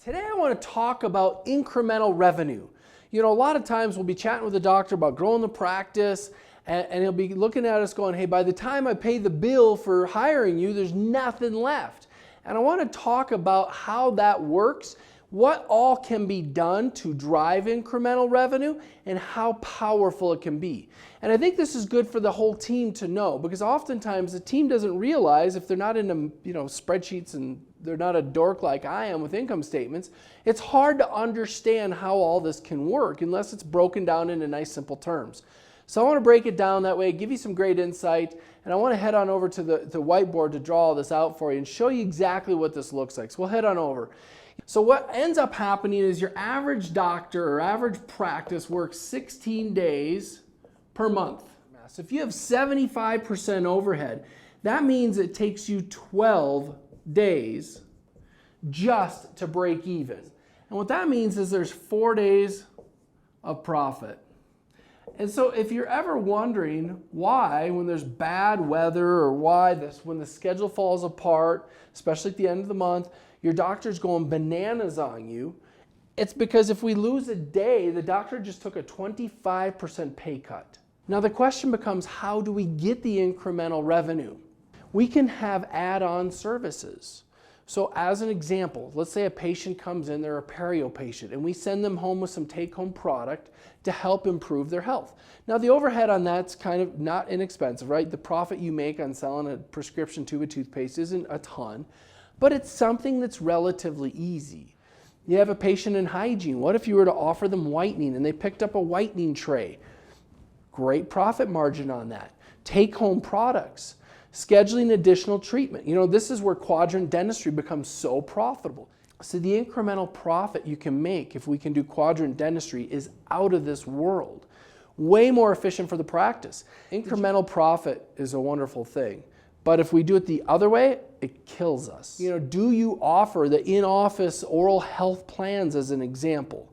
Today I want to talk about incremental revenue. You know, a lot of times we'll be chatting with the doctor about growing the practice, and he'll be looking at us going, hey, by the time I pay the bill for hiring you, there's nothing left. And I want to talk about how that works, what all can be done to drive incremental revenue, and how powerful it can be. And I think this is good for the whole team to know, because oftentimes the team doesn't realize, if they're not into spreadsheets and they're not a dork like I am with income statements, it's hard to understand how all this can work unless it's broken down into nice simple terms. So I want to break it down that way, give you some great insight, and I want to head on over to the whiteboard to draw all this out for you and show you exactly what this looks like. So we'll head on over. So what ends up happening is your average doctor or average practice works 16 days per month. So if you have 75% overhead, that means it takes you 12 days just to break even. And what that means is there's 4 days of profit. And so if you're ever wondering why, when there's bad weather, or why when the schedule falls apart, especially at the end of the month, your doctor's going bananas on you, it's because if we lose a day, the doctor just took a 25% pay cut. Now the question becomes, how do we get the incremental revenue? We can have add-on services. So as an example, let's say a patient comes in, they're a perio patient, and we send them home with some take-home product to help improve their health. Now the overhead on that's kind of not inexpensive, right? The profit you make on selling a prescription tube of toothpaste isn't a ton, but it's something that's relatively easy. You have a patient in hygiene. What if you were to offer them whitening and they picked up a whitening tray? Great profit margin on that. Take-home products. Scheduling additional treatment. You know, this is where quadrant dentistry becomes so profitable. So the incremental profit you can make if we can do quadrant dentistry is out of this world. Way more efficient for the practice. Incremental profit is a wonderful thing. But if we do it the other way, it kills us. You know, do you offer the in-office oral health plans as an example?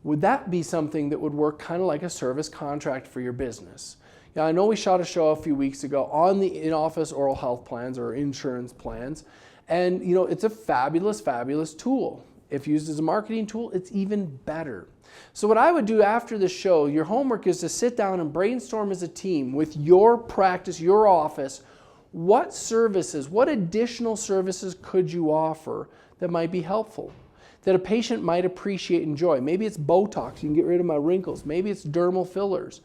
Would that be something that would work kind of like a service contract for your business? Now, I know we shot a show a few weeks ago on the in-office oral health plans or insurance plans, and you know, it's a fabulous, fabulous tool. If used as a marketing tool, it's even better. So what I would do after the show, your homework is to sit down and brainstorm as a team with your practice, your office, what services, what additional services could you offer that might be helpful, that a patient might appreciate and enjoy. Maybe it's Botox, you can get rid of my wrinkles. Maybe it's dermal fillers.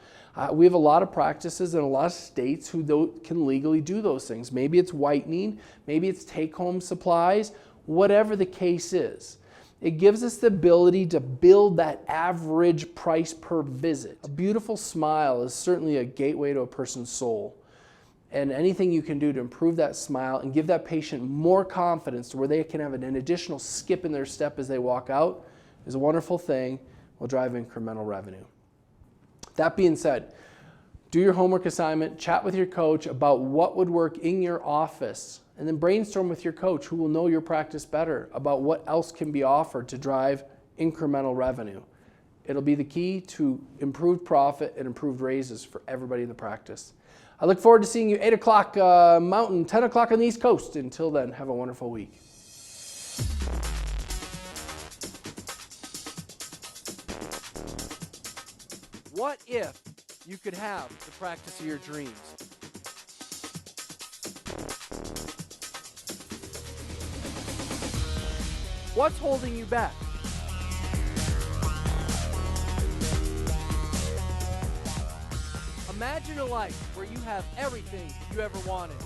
We have a lot of practices in a lot of states who can legally do those things. Maybe it's whitening, maybe it's take-home supplies, whatever the case is. It gives us the ability to build that average price per visit. A beautiful smile is certainly a gateway to a person's soul. And anything you can do to improve that smile and give that patient more confidence to where they can have an additional skip in their step as they walk out is a wonderful thing, will drive incremental revenue. That being said, do your homework assignment, chat with your coach about what would work in your office, and then brainstorm with your coach who will know your practice better about what else can be offered to drive incremental revenue. It'll be the key to improved profit and improved raises for everybody in the practice. I look forward to seeing you 8 o'clock Mountain, 10 o'clock on the East Coast. Until then, have a wonderful week. What if you could have the practice of your dreams? What's holding you back? Imagine a life where you have everything you ever wanted.